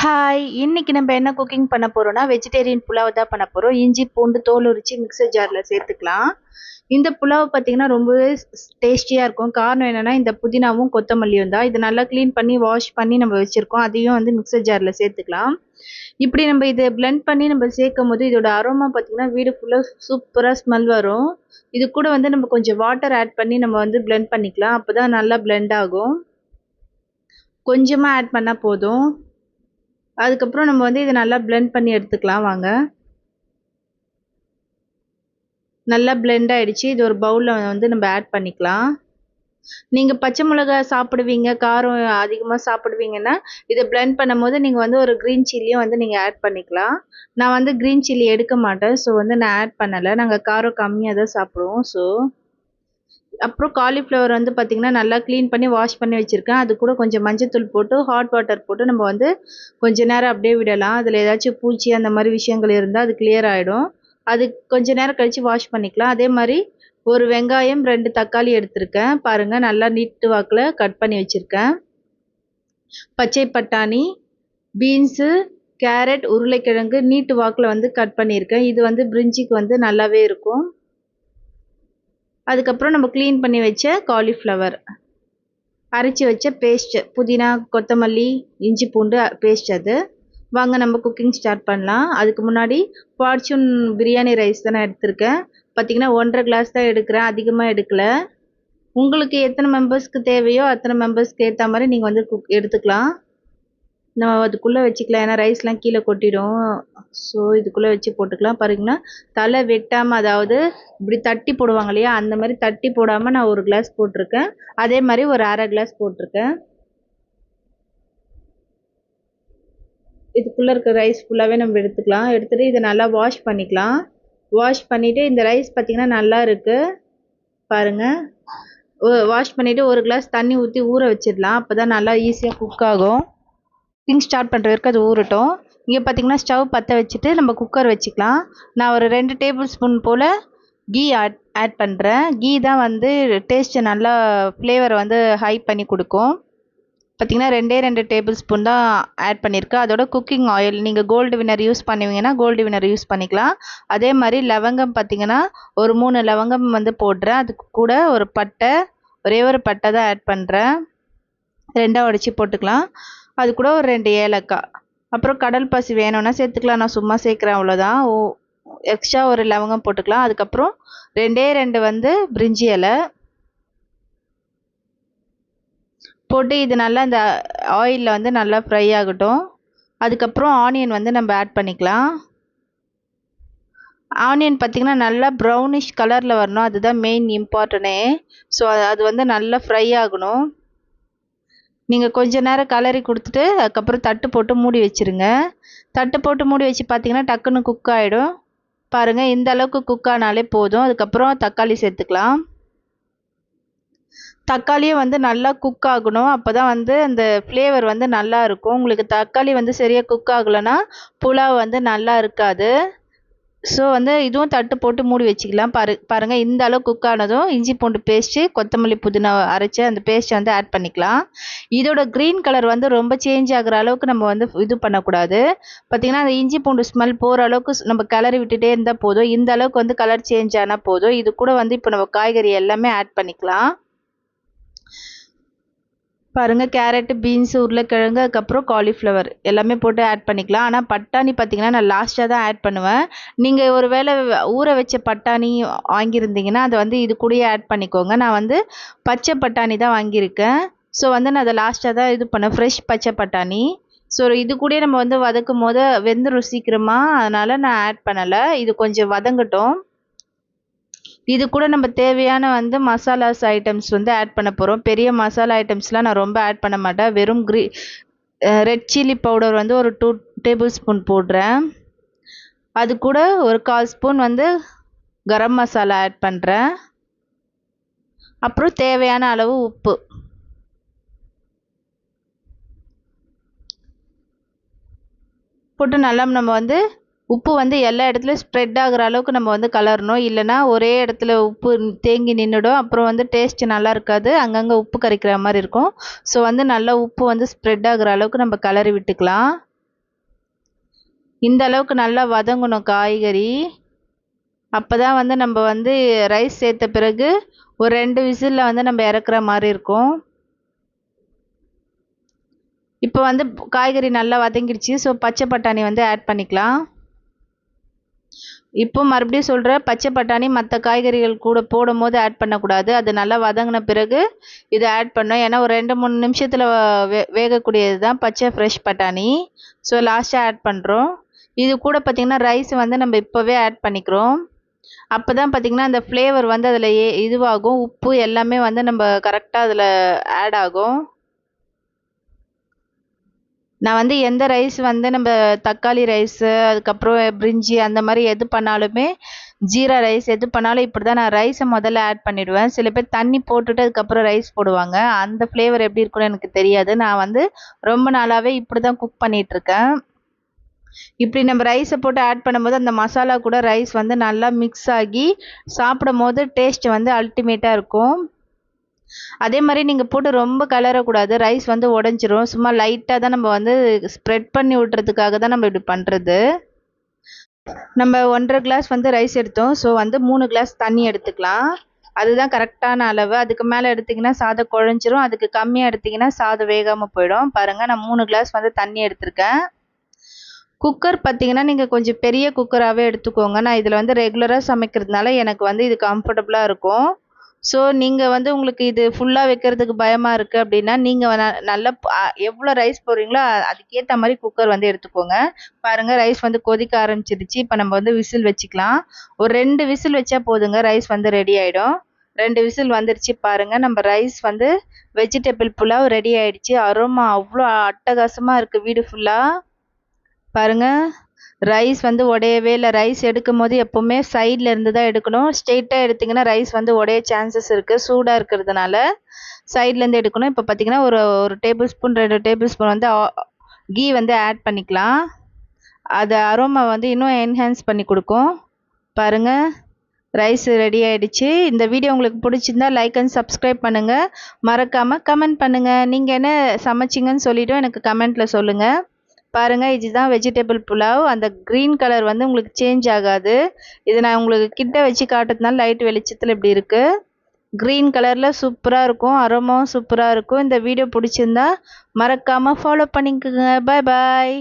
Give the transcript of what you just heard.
Hi! இன்னைக்கு நம்ம என்ன குக்கிங் பண்ண போறோம்னா, வெஜிடேரியன் புலாவ் தான் பண்ண போறோம். இஞ்சி, பூண்டு தோல் உரிச்சு மிக்ஸர் ஜார்ல சேர்த்துக்கலாம். இந்த புலாவ் பார்த்தீங்கன்னா, ரொம்பவே டேஸ்டியா இருக்கும். காரணம் என்னன்னா, இந்த புதினாவும், கொத்தமல்லியும் தான். இத நல்லா கிளீன் பண்ணி, வாஷ் பண்ணி நம்ம வச்சிருக்கோம். அதையும் வந்து மிக்ஸர் ஜார்ல சேர்த்துக்கலாம். இப்படி நம்ம இத பிளெண்ட் பண்ணி நம்ம சேர்க்கும்போது, இதோட அரோமா பார்த்தீங்கன்னா, வீடு ஃபுல்லா சூப்பரா ஸ்மெல் வரும். இது கூட வந்து நம்ம கொஞ்சம் வாட்டர் ஆட் பண்ணி நம்ம வந்து பிளெண்ட் பண்ணிக்கலாம். அப்பதான் நல்லா பிளெண்ட் ஆகும். கொஞ்சமா ஆட் பண்ணா போதும். அதுக்கப்புறம் நம்ம வந்து இத நல்லா பிளெண்ட் பண்ணி எடுத்துக்கலாம் வாங்க. நல்லா பிளெண்ட் ஆயிடுச்சு. இது ஒரு பவுல்ல வந்து நம்ம ஆட் பண்ணிக்கலாம். நீங்க பச்சை மிளகாய் சாப்பிடுவீங்க, காரம் அதிகமா சாப்பிடுவீங்கன்னா, இத பிளெண்ட் பண்ணும்போது நீங்க வந்து ஒரு கிரீன் சில்லியும் வந்து நீங்க ஆட் பண்ணிக்கலாம். நான் வந்து கிரீன் சில்லி எடுக்க மாட்டேன். ஸோ வந்து நான் ஆட் பண்ணல. நாங்க காரம் கம்மியா தான் சாப்பிடுவோம். அப்புறம் காலிஃப்ளவர் வந்து பார்த்தீங்கன்னா, நல்லா கிளீன் பண்ணி வாஷ் பண்ணி வச்சிருக்கேன். அது கூட கொஞ்சம் மஞ்சள்தூள் போட்டு, ஹாட் வாட்டர் போட்டு நம்ம வந்து கொஞ்ச நேரம் அப்படியே விடலாம். அதில ஏதாச்சும் பூச்சி அந்த மாரி விஷயங்கள் இருந்தா அது கிளியர் ஆயிடும். அது கொஞ்ச நேரம் கழிச்சு வாஷ் பண்ணிக்கலாம். அதே மாரி ஒரு வெங்காயம், 2 தக்காளி எடுத்திருக்கேன். பாருங்க நல்லா நீட்டு வாக்குல கட் பண்ணி வச்சிருக்கேன். பச்சை பட்டாணி, பீன்ஸு, கேரட், உருளைக்கிழங்கு நீட்டு வாக்குல வந்து கட் பண்ணியிருக்கேன். இது வந்து பிரிஞ்சிக்கு வந்து நல்லாவே இருக்கும். அதுக்கப்புறம் நம்ம கிளீன் பண்ணி வச்ச காலிஃப்ளவர். அரைச்சி வச்ச பேஸ்ட் புதினா, கொத்தமல்லி, இஞ்சி பூண்டு பேஸ்ட் அது. வாங்க நம்ம குக்கிங் ஸ்டார்ட் பண்ணலாம். அதுக்கு முன்னாடி ஃபார்ச்சூன் பிரியாணி ரைஸ் தான் நான் எடுத்திருக்கேன். பார்த்தீங்கன்னா 1 1/2 கிளாஸ் தான் எடுக்கிறேன். அதிகமாக எடுக்கல. உங்களுக்கு எத்தனை மெம்பர்ஸ்க்கு தேவையோ அத்தனை மெம்பர்ஸ்க்கு ஏற்ற மாதிரி நீங்கள் வந்து எடுத்துக்கலாம். நம்ம அதுக்குள்ளே வச்சுக்கலாம். ஏன்னா ரைஸ்லாம் கீழே கொட்டிடும். ஸோ இதுக்குள்ளே வச்சு போட்டுக்கலாம். பாருங்கன்னா தலை வெட்டாமல், அதாவது இப்படி தட்டி போடுவாங்க இல்லையா, அந்த மாதிரி தட்டி போடாமல் நான் 1 கிளாஸ் போட்டிருக்கேன். அதே மாதிரி ஒரு 1/2 கிளாஸ் போட்டிருக்கேன். இதுக்குள்ளே இருக்க ரைஸ் ஃபுல்லாகவே நம்ம எடுத்துக்கலாம். எடுத்துகிட்டு இதை நல்லா வாஷ் பண்ணிக்கலாம். வாஷ் பண்ணிவிட்டு இந்த ரைஸ் பார்த்திங்கன்னா நல்லா இருக்குது பாருங்கள். வாஷ் பண்ணிவிட்டு 1 கிளாஸ் தண்ணி ஊற்றி ஊற வச்சிடலாம். அப்போ தான் நல்லா ஈஸியாக குக் ஆகும். குக்கிங் ஸ்டார்ட் பண்ணுற வரைக்கும் அது ஊறட்டும். இங்கே பார்த்தீங்கன்னா ஸ்டவ் பற்ற வச்சுட்டு நம்ம குக்கர் வச்சுக்கலாம். நான் ஒரு 2 டேபிள் ஸ்பூன் போல் கீ ஆட் பண்ணுறேன். கீ தான் வந்து டேஸ்ட்டை நல்லா ஃப்ளேவரை வந்து ஹை பண்ணி கொடுக்கும். பார்த்திங்கன்னா 2 டேபிள் ஸ்பூன் தான் ஆட் பண்ணியிருக்கேன். அதோட குக்கிங் ஆயில் நீங்கள் கோல்டு வினர் யூஸ் பண்ணுவீங்கன்னா கோல்டு வினர் யூஸ் பண்ணிக்கலாம். அதே மாதிரி லவங்கம் பார்த்திங்கன்னா ஒரு 3 லவங்கம் வந்து போடுறேன். அதுக்கு கூட ஒரு பட்டை, ஒரே ஒரு பட்டை தான் ஆட் பண்ணுறேன். 2ஆக உடச்சி போட்டுக்கலாம். அது கூட ஒரு 2 ஏலக்காய். அப்புறம் கடல் பாசி வேணும்னா சேர்த்துக்கலாம். நான் சும்மா சேர்க்குறேன் அவ்வளோதான். எக்ஸ்ட்ரா ஒரு லவங்கம் போட்டுக்கலாம். அதுக்கப்புறம் 2 வந்து பிரிஞ்சி இலை போட்டு இது நல்லா இந்த ஆயிலில் வந்து நல்லா ஃப்ரை ஆகட்டும். அதுக்கப்புறம் ஆனியன் வந்து நம்ம ஆட் பண்ணிக்கலாம். ஆனியன் பார்த்திங்கன்னா நல்லா ப்ரௌனிஷ் கலரில் வரணும். அதுதான் மெயின் இம்பார்ட்டனே. ஸோ அது வந்து நல்லா ஃப்ரை ஆகணும். நீங்கள் கொஞ்ச நேரம் கலரி கொடுத்துட்டு அதுக்கப்புறம் தட்டு போட்டு மூடி வச்சுருங்க. தட்டு போட்டு மூடி வச்சு பார்த்தீங்கன்னா டக்குன்னு குக் ஆகிடும். பாருங்கள் இந்த அளவுக்கு குக் ஆனாலே போதும். அதுக்கப்புறம் தக்காளி சேர்த்துக்கலாம். தக்காளியும் வந்து நல்லா குக் ஆகணும். அப்போ தான் வந்து அந்த ஃப்ளேவர் வந்து நல்லா இருக்கும். உங்களுக்கு தக்காளி வந்து சரியாக குக் ஆகலைன்னா புலாவ் வந்து நல்லா இருக்காது. ஸோ வந்து இதுவும் தட்டு போட்டு மூடி வச்சுக்கலாம். பாருங்கள் இந்த அளவு குக் ஆனதும் இஞ்சி பூண்டு பேஸ்ட்டு, கொத்தமல்லி புதினா அரைச்ச அந்த பேஸ்ட்டை வந்து ஆட் பண்ணிக்கலாம். இதோட க்ரீன் கலர் வந்து ரொம்ப சேஞ்ச் ஆகிற அளவுக்கு நம்ம வந்து இது பண்ணக்கூடாது. பார்த்திங்கன்னா அந்த இஞ்சி பூண்டு ஸ்மெல் போகிற அளவுக்கு நம்ம கிளறி விட்டுட்டே இருந்தால் போதும். இந்த அளவுக்கு வந்து கலர் சேஞ்ச் ஆனால் போதும். இது கூட வந்து இப்போ நம்ம காய்கறி எல்லாமே ஆட் பண்ணிக்கலாம். பாருங்கள் கேரட், பீன்ஸு, உருளைக்கிழங்கு, அதுக்கப்புறம் காலிஃப்ளவர் எல்லாமே போட்டு ஆட் பண்ணிக்கலாம். ஆனால் பட்டாணி பார்த்திங்கன்னா நான் லாஸ்ட்டாக தான் ஆட் பண்ணுவேன். நீங்கள் ஒரு வேளை ஊற வச்ச பட்டாணி வாங்கியிருந்தீங்கன்னா அதை வந்து இது கூடயே ஆட் பண்ணிக்கோங்க. நான் வந்து பச்சை பட்டாணி தான் வாங்கியிருக்கேன். ஸோ வந்து நான் அதை லாஸ்ட்டாக தான் இது பண்ணேன். ஃப்ரெஷ் பச்சை பட்டாணி. ஸோ இது கூடயே நம்ம வந்து வதக்கும் போது வெந்துடும் சீக்கிரமாக. அதனால் நான் ஆட் பண்ணலை. இது கொஞ்சம் வதங்கட்டும். இது கூட நம்ம தேவையான வந்து மசாலாஸ் ஐட்டம்ஸ் வந்து ஆட் பண்ண போகிறோம். பெரிய மசாலா ஐட்டம்ஸ்லாம் நான் ரொம்ப ஆட் பண்ண மாட்டேன். வெறும் ரெட் சில்லி பவுடர் வந்து ஒரு 2 டேபிள் ஸ்பூன் போடுறேன். அது கூட ஒரு 1/4 ஸ்பூன் வந்து கரம் மசாலா ஆட் பண்ணுறேன். அப்புறம் தேவையான அளவு உப்பு. போட்டு நல்லா நம்ம வந்து உப்பு வந்து எல்லா இடத்துலையும் ஸ்ப்ரெட் ஆகிற அளவுக்கு நம்ம வந்து கலரணும். இல்லைனா ஒரே இடத்துல உப்பு தேங்கி நின்றுடும். அப்புறம் வந்து டேஸ்ட்டு நல்லா இருக்காது. அங்கங்கே உப்பு கரிக்கிற மாதிரி இருக்கும். ஸோ வந்து நல்லா உப்பு வந்து ஸ்ப்ரெட் ஆகிற அளவுக்கு நம்ம கலரி விட்டுக்கலாம். இந்த அளவுக்கு நல்லா வதங்கணும் காய்கறி. அப்போ தான் வந்து நம்ம வந்து ரைஸ் சேர்த்த பிறகு ஒரு 2 விசிலில் வந்து நம்ம இறக்குற மாதிரி இருக்கும். இப்போ வந்து காய்கறி நல்லா வதங்கிடுச்சு. ஸோ பச்சை பட்டாணி வந்து ஆட் பண்ணிக்கலாம். இப்போ மறுபடியும் சொல்கிறேன், பச்சை பட்டாணி மற்ற காய்கறிகள் கூட போடும்போது ஆட் பண்ணக்கூடாது. அது நல்லா வதங்கின பிறகு இதை ஆட் பண்ணோம். ஏன்னா ஒரு 2-3 நிமிஷத்தில் வேகக்கூடியது தான் பச்சை ஃப்ரெஷ் பட்டாணி. ஸோ லாஸ்ட்டாக ஆட் பண்ணுறோம். இது கூட பார்த்திங்கன்னா ரைஸ் வந்து நம்ம இப்போவே ஆட் பண்ணிக்கிறோம். அப்போ தான் பார்த்திங்கன்னா அந்த ஃப்ளேவர் வந்து அதில் இதுவாகும். உப்பு எல்லாமே வந்து நம்ம கரெக்டாக அதில் ஆட் ஆகும். நான் வந்து எந்த ரைஸ் வந்து நம்ம தக்காளி ரைஸு, அதுக்கப்புறம் பிரிஞ்சி அந்த மாதிரி எது பண்ணாலுமே, ஜீரா ரைஸ் எது பண்ணாலும் இப்படி தான் நான் ரைஸை முதல்ல ஆட் பண்ணிவிடுவேன். சில பேர் தண்ணி போட்டுட்டு அதுக்கப்புறம் ரைஸ் போடுவாங்க. அந்த ஃப்ளேவர் எப்படி இருக்குன்னு எனக்கு தெரியாது. நான் வந்து ரொம்ப நாளாகவே இப்படி தான் குக் பண்ணிகிட்ருக்கேன். இப்படி நம்ம ரைஸை போட்டு ஆட் பண்ணும்போது அந்த மசாலா கூட ரைஸ் வந்து நல்லா மிக்ஸ் ஆகி சாப்பிடும் போது டேஸ்ட் வந்து அல்டிமேட்டாக இருக்கும். அதே மாதிரி நீங்கள் போட்டு ரொம்ப கலரக்கூடாது. ரைஸ் வந்து உடஞ்சிரும். சும்மா லைட்டாக தான் நம்ம வந்து ஸ்ப்ரெட் பண்ணி விட்றதுக்காக தான் நம்ம இப்படி பண்ணுறது. நம்ம 1.5 கிளாஸ் வந்து ரைஸ் எடுத்தோம். ஸோ வந்து 3 கிளாஸ் தண்ணி எடுத்துக்கலாம். அதுதான் கரெக்டான அளவு. அதுக்கு மேலே எடுத்திங்கன்னா சாதம் குழஞ்சிரும். அதுக்கு கம்மியாக எடுத்திங்கன்னா சாதம் வேகாமல் போயிடும். பாருங்கள், நான் 3 கிளாஸ் வந்து தண்ணி எடுத்திருக்கேன். குக்கர் பார்த்தீங்கன்னா நீங்கள் கொஞ்சம் பெரிய குக்கராகவே எடுத்துக்கோங்க. நான் இதில் வந்து ரெகுலராக சமைக்கிறதுனால எனக்கு வந்து இது கம்ஃபர்டபுளாக இருக்கும். ஸோ நீங்கள் வந்து உங்களுக்கு இது ஃபுல்லாக வைக்கிறதுக்கு பயமாக இருக்குது அப்படின்னா நீங்கள் நல்லா எவ்வளோ ரைஸ் போடுறீங்களோ அதுக்கேற்ற மாதிரி குக்கர் வந்து எடுத்துக்கோங்க. பாருங்கள், ரைஸ் வந்து கொதிக்க ஆரம்பிச்சிருச்சு. இப்போ நம்ம வந்து விசில் வச்சுக்கலாம். ஒரு 2 விசில் வச்சா போதுங்க, ரைஸ் வந்து ரெடி ஆகிடும். 2 விசில் வந்துருச்சு. பாருங்கள், நம்ம ரைஸ் வந்து வெஜிடபிள் புலாவ் ரெடி ஆகிடுச்சு. அரோமா அவ்வளோ அட்டகாசமாக இருக்குது வீடு ஃபுல்லாக. பாருங்கள், ரைஸ் வந்து உடையவே இல்லை. ரைஸ் எடுக்கும் போது எப்போவுமே சைடில் இருந்து தான் எடுக்கணும். ஸ்ட்ரெயிட்டாக எடுத்திங்கன்னா ரைஸ் வந்து உடைய சான்சஸ் இருக்குது. சூடாக இருக்கிறதுனால சைட்லேருந்து எடுக்கணும். இப்போ பார்த்திங்கன்னா ஒரு டேபிள் ஸ்பூன் 2 டேபிள் ஸ்பூன் வந்து கீ வந்து ஆட் பண்ணிக்கலாம். அது அரோமா வந்து இன்னும் என்ஹான்ஸ் பண்ணி கொடுக்கும். பாருங்கள், ரைஸ் ரெடி ஆகிடுச்சு. இந்த வீடியோ உங்களுக்கு பிடிச்சிருந்தா லைக் அண்ட் சப்ஸ்கிரைப் பண்ணுங்கள். மறக்காமல் கமெண்ட் பண்ணுங்கள். நீங்கள் என்ன சமைச்சிங்கன்னு சொல்லிவிட்டு எனக்கு கமெண்ட்டில் சொல்லுங்கள். பாருங்கள், இதுதான் வெஜிடபிள் புலாவ். அந்த க்ரீன் கலர் வந்து உங்களுக்கு சேஞ்ச் ஆகாது. இது நான் உங்களுக்கு கிட்ட வச்சு காட்டுறதுனால லைட் வெளிச்சத்தில் இப்படி இருக்குது. க்ரீன் கலரில் சூப்பராக இருக்கும். அரோமாவும் சூப்பராக இருக்கும். இந்த வீடியோ பிடிச்சிருந்தா மறக்காமல் ஃபாலோ பண்ணிக்கோங்க. பாய் பாய்.